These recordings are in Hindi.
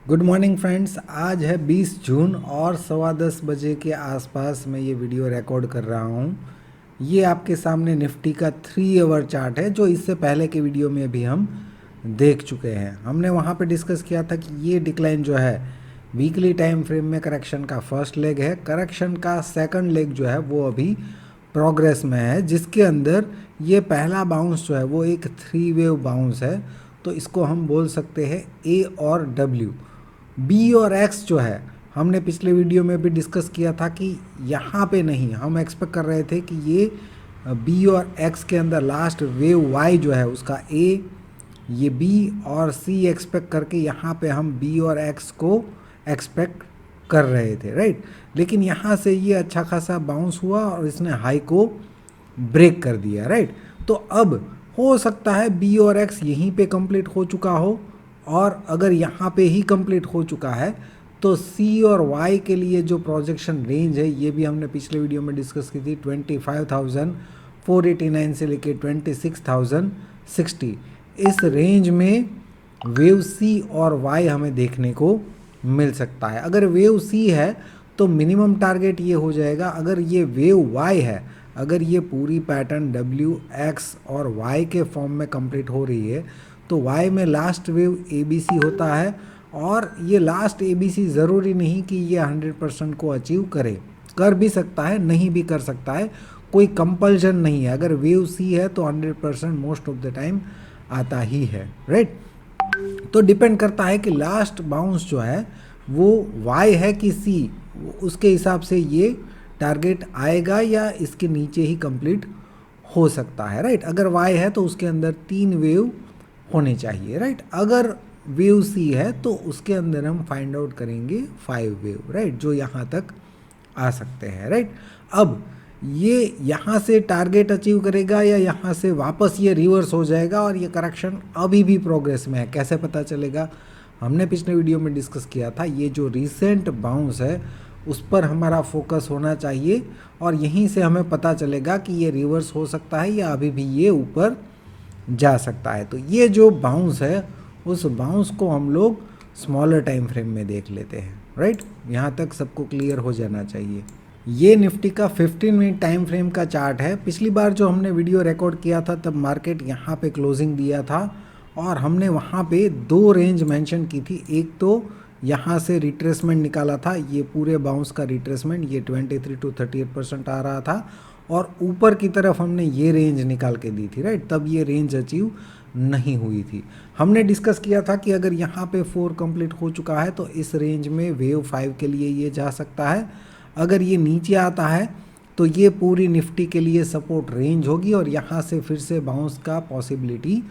Good morning friends. आज है 20 जून और 10:15 के आसपास मैं ये वीडियो रिकॉर्ड कर रहा हूँ। ये आपके सामने निफ्टी का 3 आवर चार्ट है जो इससे पहले के वीडियो में भी हम देख चुके हैं। हमने वहाँ पे डिस्कस किया था कि ये डिक्लाइन जो है वीकली टाइम फ्रेम में करेक्शन का फर्स्ट लेग है। करेक्शन का सेकंड लेग जो है वो अभी प्रोग्रेस में है, जिसके अंदर ये पहला बाउंस जो है वो एक 3 वेव बाउंस है। तो इसको हम बोल सकते हैं ए और डब्ल्यू। बी और एक्स जो है हमने पिछले वीडियो में भी डिस्कस किया था कि यहाँ पे नहीं, हम एक्सपेक्ट कर रहे थे कि ये बी और एक्स के अंदर लास्ट वेव वाई जो है उसका ए, ये बी और सी एक्सपेक्ट करके यहाँ पे हम बी और एक्स को एक्सपेक्ट कर रहे थे, राइट। लेकिन यहाँ से ये अच्छा खासा बाउंस हुआ और इसने हाई को ब्रेक कर दिया, राइट। तो अब हो सकता है बी और एक्स यहीं पे कंप्लीट हो चुका हो, और अगर यहाँ पे ही कंप्लीट हो चुका है तो सी और वाई के लिए जो प्रोजेक्शन रेंज है ये भी हमने पिछले वीडियो में डिस्कस की थी, 25,489 से लेके 26,060। इस रेंज में वेव सी और वाई हमें देखने को मिल सकता है। अगर वेव सी है तो मिनिमम टारगेट ये हो जाएगा। अगर ये वेव वाई है, अगर ये पूरी पैटर्न डब्ल्यू एक्स और वाई के फॉर्म में कंप्लीट हो रही है तो वाई में last wave A B C होता है, और ये लास्ट ए बी सी ज़रूरी नहीं कि ये 100% को अचीव करे, कर भी सकता है, नहीं भी कर सकता है, कोई कंपल्शन नहीं है। अगर वेव सी है तो 100% मोस्ट ऑफ द टाइम आता ही है, राइट। तो डिपेंड करता है कि लास्ट बाउंस जो है वो वाई है कि सी, उसके हिसाब से ये टारगेट आएगा या इसके नीचे ही कंप्लीट हो सकता है, राइट। अगर वाई है तो उसके अंदर 3 वेव होने चाहिए, राइट। अगर वेव सी है तो उसके अंदर हम फाइंड आउट करेंगे 5 वेव, राइट, जो यहाँ तक आ सकते हैं, राइट। अब ये यहाँ से टारगेट अचीव करेगा या यहाँ से वापस ये रिवर्स हो जाएगा और ये करेक्शन अभी भी प्रोग्रेस में है, कैसे पता चलेगा? हमने पिछले वीडियो में डिस्कस किया था, ये जो रिसेंट बाउंस है उस पर हमारा फोकस होना चाहिए और यहीं से हमें पता चलेगा कि ये रिवर्स हो सकता है या अभी भी ये ऊपर जा सकता है। तो ये जो बाउंस है उस बाउंस को हम लोग स्मॉलर टाइम फ्रेम में देख लेते हैं, राइट। यहाँ तक सबको क्लियर हो जाना चाहिए। ये निफ्टी का 15 मिनट टाइम फ्रेम का चार्ट है। पिछली बार जो हमने वीडियो रिकॉर्ड किया था तब मार्केट यहाँ पे क्लोजिंग दिया था और हमने वहाँ पे 2 रेंज मेंशन की थी। एक तो यहाँ से रिट्रेसमेंट निकाला था, ये पूरे बाउंस का रिट्रेसमेंट, ये 23 to 38% आ रहा था, और ऊपर की तरफ हमने ये रेंज निकाल के दी थी, राइट। तब ये रेंज अचीव नहीं हुई थी। हमने डिस्कस किया था कि अगर यहाँ पे 4 कंप्लीट हो चुका है तो इस रेंज में वेव 5 के लिए ये जा सकता है। अगर ये नीचे आता है तो ये पूरी निफ्टी के लिए सपोर्ट रेंज होगी और यहाँ से फिर से बाउंस का पॉसिबिलिटी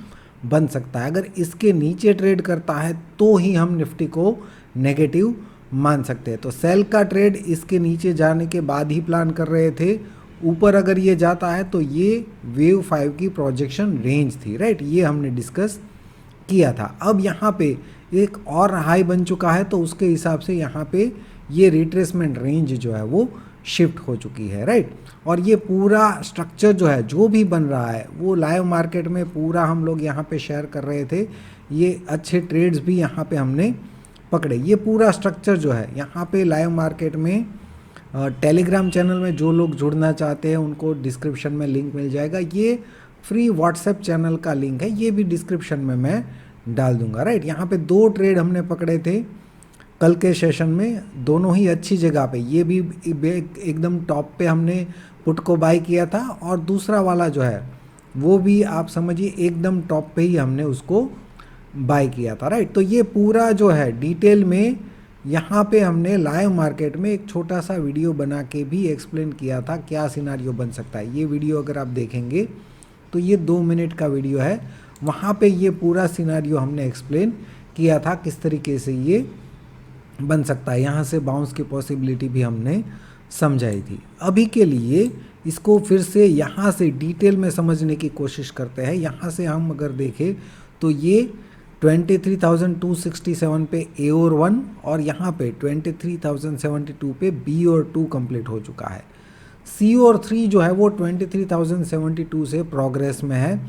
बन सकता है। अगर इसके नीचे ट्रेड करता है तो ही हम निफ्टी को नेगेटिव मान सकते हैं। तो सेल का ट्रेड इसके नीचे जाने के बाद ही प्लान कर रहे थे। ऊपर अगर ये जाता है तो ये वेव 5 की प्रोजेक्शन रेंज थी, राइट, ये हमने डिस्कस किया था। अब यहाँ पे एक और हाई बन चुका है तो उसके हिसाब से यहाँ पे ये रिट्रेसमेंट रेंज जो है वो शिफ्ट हो चुकी है, राइट। और ये पूरा स्ट्रक्चर जो है जो भी बन रहा है वो लाइव मार्केट में पूरा हम लोग यहाँ पे शेयर कर रहे थे। ये अच्छे ट्रेड्स भी यहाँ पे हमने पकड़े। ये पूरा स्ट्रक्चर जो है यहाँ पे लाइव मार्केट में टेलीग्राम चैनल में जो लोग जुड़ना चाहते हैं उनको डिस्क्रिप्शन में लिंक मिल जाएगा। ये फ्री व्हाट्सएप चैनल का लिंक है, ये भी डिस्क्रिप्शन में मैं डाल दूंगा, राइट। यहाँ पे 2 ट्रेड हमने पकड़े थे कल के सेशन में, दोनों ही अच्छी जगह पे। ये भी एकदम टॉप पे हमने पुट को बाय किया था और दूसरा वाला जो है वो भी आप समझिए एकदम टॉप पे ही हमने उसको बाय किया था, राइट। तो ये पूरा जो है डिटेल में यहाँ पे हमने लाइव मार्केट में एक छोटा सा वीडियो बना के भी एक्सप्लेन किया था क्या सिनारियो बन सकता है। ये वीडियो अगर आप देखेंगे तो ये 2 मिनट का वीडियो है, वहाँ पे ये पूरा सिनारियो हमने एक्सप्लेन किया था किस तरीके से ये बन सकता है। यहाँ से बाउंस की पॉसिबिलिटी भी हमने समझाई थी। अभी के लिए इसको फिर से यहाँ से डिटेल में समझने की कोशिश करते हैं। यहाँ से हम अगर देखें तो ये 23,267 पे ए और 1 और यहाँ पे 23,072 पे बी और 2 कंप्लीट हो चुका है। सी और 3 जो है वो 23,072 से प्रोग्रेस में है,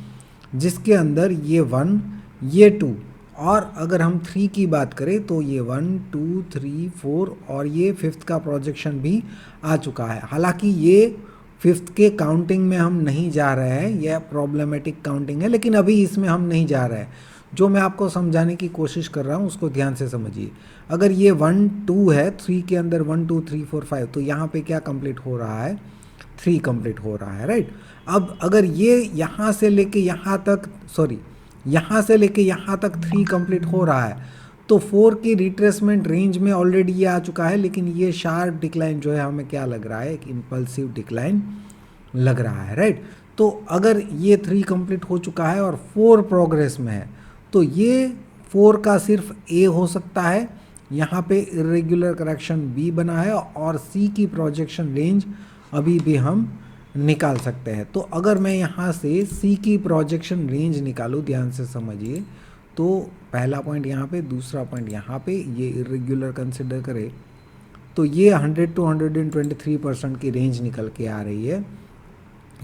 जिसके अंदर ये 1, ये 2 और अगर हम 3 की बात करें तो ये 1 2 3 4 और ये 5th का प्रोजेक्शन भी आ चुका है। हालांकि ये 5th के काउंटिंग में हम नहीं जा रहे हैं, यह प्रॉब्लमेटिक काउंटिंग है, लेकिन अभी इसमें हम नहीं जा रहे हैं। जो मैं आपको समझाने की कोशिश कर रहा हूँ उसको ध्यान से समझिए। अगर ये 1 2 है, 3 के अंदर 1 2 3 4 5, तो यहाँ पे क्या कंप्लीट हो रहा है, 3 कंप्लीट हो रहा है, राइट। अब अगर ये यहाँ से लेके यहाँ तक, सॉरी यहाँ से लेके यहाँ तक 3 कंप्लीट हो रहा है, तो 4 की रिट्रेसमेंट रेंज में ऑलरेडी ये आ चुका है, लेकिन ये शार्प डिक्लाइन जो है हमें क्या लग रहा है, एक इम्पल्सिव डिक्लाइन लग रहा है, राइट। तो अगर ये 3 कंप्लीट हो चुका है और 4 प्रोग्रेस में है, तो ये 4 का सिर्फ ए हो सकता है, यहाँ पे इरेगुलर करेक्शन बी बना है, और सी की प्रोजेक्शन रेंज अभी भी हम निकाल सकते हैं। तो अगर मैं यहाँ से सी की प्रोजेक्शन रेंज निकालूँ, ध्यान से समझिए, तो पहला पॉइंट यहाँ पे, दूसरा पॉइंट यहाँ पे, ये इरेगुलर कंसिडर करें तो ये 100 to 123% की रेंज निकल के आ रही है,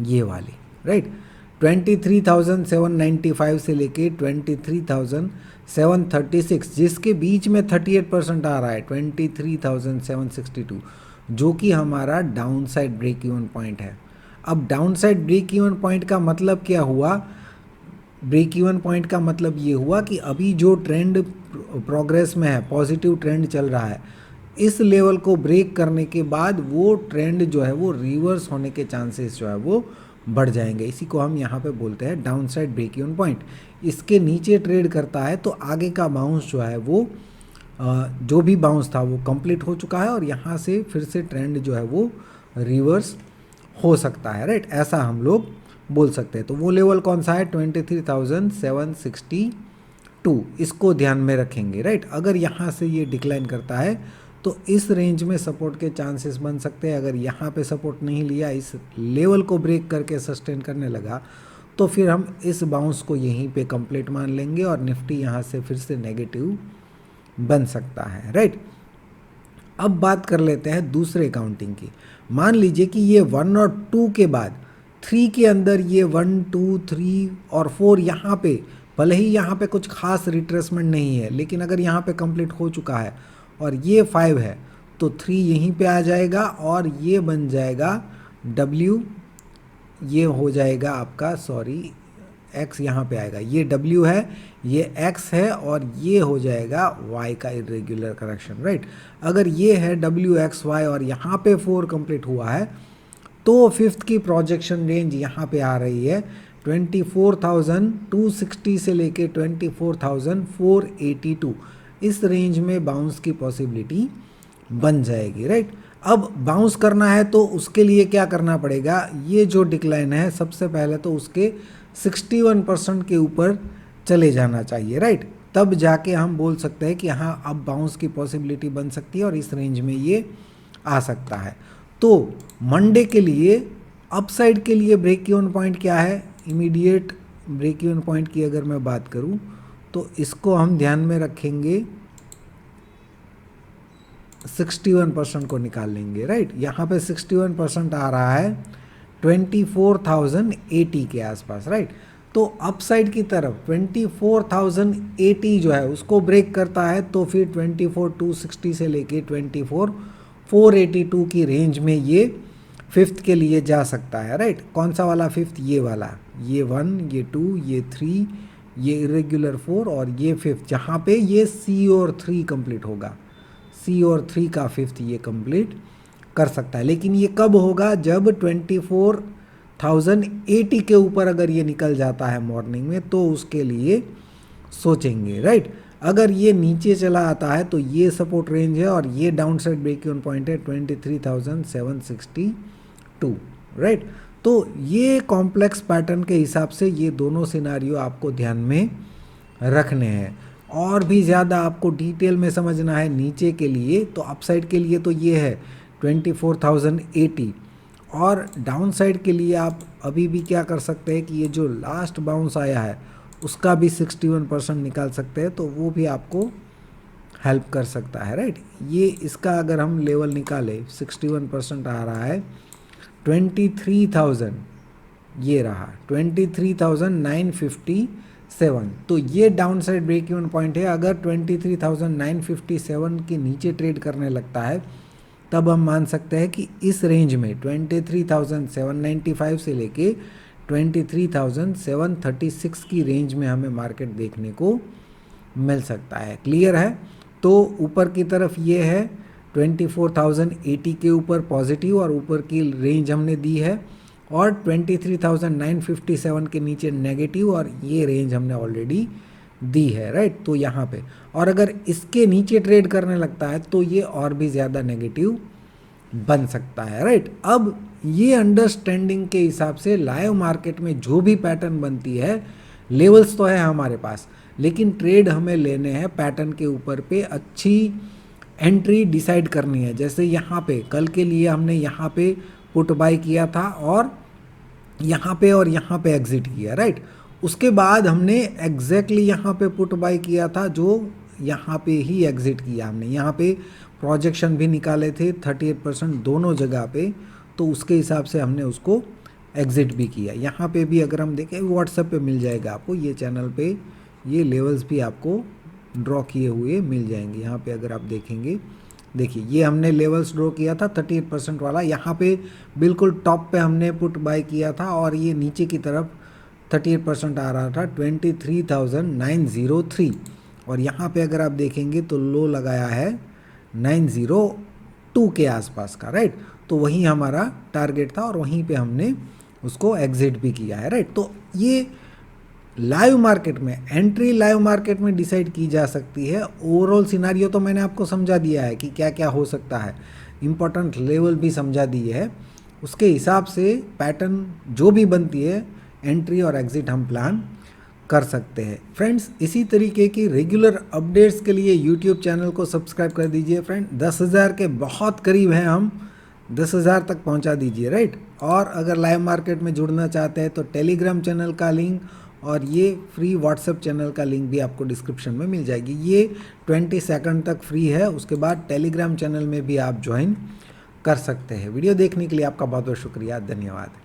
ये वाली, राइट। 23,795 से लेके 23,736, जिसके बीच में 38% आ रहा है 23,762, जो कि हमारा down side break even point है। अब down side break even point का मतलब क्या हुआ, ब्रेक इवन पॉइंट का मतलब ये हुआ कि अभी जो ट्रेंड प्रोग्रेस में है, पॉजिटिव ट्रेंड चल रहा है, इस लेवल को ब्रेक करने के बाद वो ट्रेंड जो है वो रिवर्स होने के चांसेस जो है वो बढ़ जाएंगे। इसी को हम यहाँ पे बोलते हैं down side break even point. इसके नीचे ट्रेड करता है तो आगे का बाउंस जो है वो जो भी बाउंस था वो कंप्लीट हो चुका है, और यहाँ से फिर से ट्रेंड जो है वो रिवर्स हो सकता है, राइट। ऐसा हम लोग बोल सकते हैं। तो वो लेवल कौन सा है, 23,762, इसको ध्यान में रखेंगे, राइट। अगर यहाँ से ये डिक्लाइन करता है तो इस रेंज में सपोर्ट के चांसेस बन सकते हैं। अगर यहाँ पे सपोर्ट नहीं लिया, इस लेवल को ब्रेक करके सस्टेन करने लगा, तो फिर हम इस बाउंस को यहीं पे कंप्लीट मान लेंगे और निफ्टी यहाँ से फिर से नेगेटिव बन सकता है, राइट। अब बात कर लेते हैं दूसरे काउंटिंग की। मान लीजिए कि ये 1 और 2 के बाद 3 के अंदर ये 1 2 3 और 4 यहाँ पे, भले ही यहाँ पे कुछ खास रिट्रेसमेंट नहीं है, लेकिन अगर यहाँ पे कंप्लीट हो चुका है और ये 5 है, तो 3 यहीं पे आ जाएगा और ये बन जाएगा W, ये हो जाएगा आपका, सॉरी X यहाँ पे आएगा, ये W है, ये X है, और ये हो जाएगा Y का इरेगुलर करेक्शन, राइट। अगर ये है WXY और यहाँ पे 4 कंप्लीट हुआ है, तो 5th की प्रोजेक्शन रेंज यहाँ पे आ रही है 24,260 से लेके 24,482, इस रेंज में बाउंस की पॉसिबिलिटी बन जाएगी, राइट। अब बाउंस करना है तो उसके लिए क्या करना पड़ेगा, ये जो डिक्लाइन है सबसे पहले तो उसके 61% के ऊपर चले जाना चाहिए, राइट। तब जाके हम बोल सकते हैं कि हाँ अब बाउंस की पॉसिबिलिटी बन सकती है और इस रेंज में ये आ सकता है। तो मंडे के लिए अपसाइड के लिए ब्रेक इवन पॉइंट क्या है, इमीडिएट ब्रेक इवन पॉइंट की अगर मैं बात करूं तो इसको हम ध्यान में रखेंगे, 61% को निकाल लेंगे, राइट। यहाँ पे 61% आ रहा है 24,080 के आसपास, राइट। तो अपसाइड की तरफ 24,080 जो है उसको ब्रेक करता है तो फिर 24,260 से लेके 24,482 की रेंज में ये 5th के लिए जा सकता है, राइट। कौन सा वाला 5th, ये वाला, ये 1 ये 2 ये 3 ये इरेगुलर 4 और ये 5th, जहाँ पे ये C और 3 कंप्लीट होगा, C और 3 का 5th ये कंप्लीट कर सकता है। लेकिन ये कब होगा, जब 24,080 के ऊपर अगर ये निकल जाता है मॉर्निंग में, तो उसके लिए सोचेंगे, राइट। अगर ये नीचे चला आता है तो ये सपोर्ट रेंज है और ये down side break even point है 23,762, राइट। तो ये कॉम्प्लेक्स पैटर्न के हिसाब से ये दोनों सिनारियो आपको ध्यान में रखने हैं। और भी ज़्यादा आपको डिटेल में समझना है नीचे के लिए, तो अपसाइड के लिए तो ये है 24,080, और डाउन साइड के लिए आप अभी भी क्या कर सकते हैं कि ये जो लास्ट बाउंस आया है उसका भी 61% निकाल सकते हैं, तो वो भी आपको हेल्प कर सकता है, राइट। ये इसका अगर हम लेवल निकालें, 61% आ रहा है 23,000, ये रहा 23,950 तो ये down side break even point है। अगर 23,957 के नीचे ट्रेड करने लगता है तब हम मान सकते हैं कि इस रेंज में 23,795 से लेके 23,736 की रेंज में हमें मार्केट देखने को मिल सकता है। क्लियर है? तो ऊपर की तरफ ये है 24,080 के ऊपर पॉजिटिव और ऊपर की रेंज हमने दी है, और 23,957 के नीचे नेगेटिव और ये रेंज हमने ऑलरेडी दी है, राइट। तो यहाँ पे, और अगर इसके नीचे ट्रेड करने लगता है तो ये और भी ज़्यादा नेगेटिव बन सकता है, राइट। अब ये अंडरस्टैंडिंग के हिसाब से लाइव मार्केट में जो भी पैटर्न बनती है, लेवल्स तो है हमारे पास, लेकिन ट्रेड हमें लेने हैं पैटर्न के ऊपर पे, अच्छी एंट्री डिसाइड करनी है। जैसे यहाँ पे कल के लिए हमने यहाँ पे पुट बाय किया था और यहाँ पे एग्जिट किया, राइट। उसके बाद हमने एग्जैक्टली यहाँ पे पुट बाय किया था जो यहाँ पे ही एग्जिट किया हमने। यहाँ पे प्रोजेक्शन भी निकाले थे 38% दोनों जगह पे, तो उसके हिसाब से हमने उसको एग्जिट भी किया। यहाँ पे भी अगर हम देखें, व्हाट्सएप पे मिल जाएगा आपको, ये चैनल पे ये लेवल्स भी आपको ड्रॉ किए हुए मिल जाएंगे। यहाँ पे अगर आप देखेंगे, देखिए ये हमने लेवल्स ड्रॉ किया था 38% वाला, यहाँ पे बिल्कुल टॉप पे हमने पुट बाय किया था और ये नीचे की तरफ 38% आ रहा था 23,903, और यहाँ पे अगर आप देखेंगे तो लो लगाया है 902 के आसपास का, राइट। तो वहीं हमारा टारगेट था और वहीं पे हमने उसको एग्जिट भी किया है, राइट। तो ये लाइव मार्केट में एंट्री लाइव मार्केट में डिसाइड की जा सकती है। ओवरऑल सिनारियो तो मैंने आपको समझा दिया है कि क्या क्या हो सकता है, इम्पोर्टेंट लेवल भी समझा दिए है, उसके हिसाब से पैटर्न जो भी बनती है एंट्री और एग्जिट हम प्लान कर सकते हैं। फ्रेंड्स, इसी तरीके की रेगुलर अपडेट्स के लिए यूट्यूब चैनल को सब्सक्राइब कर दीजिए। फ्रेंड, 10,000 के बहुत करीब हैं हम, 10,000 तक पहुंचा दीजिए, राइट। और अगर लाइव मार्केट में जुड़ना चाहते हैं तो टेलीग्राम चैनल का लिंक और ये फ्री व्हाट्सएप चैनल का लिंक भी आपको डिस्क्रिप्शन में मिल जाएगी। ये 20 सेकंड तक फ्री है, उसके बाद टेलीग्राम चैनल में भी आप ज्वाइन कर सकते हैं। वीडियो देखने के लिए आपका बहुत बहुत शुक्रिया, धन्यवाद।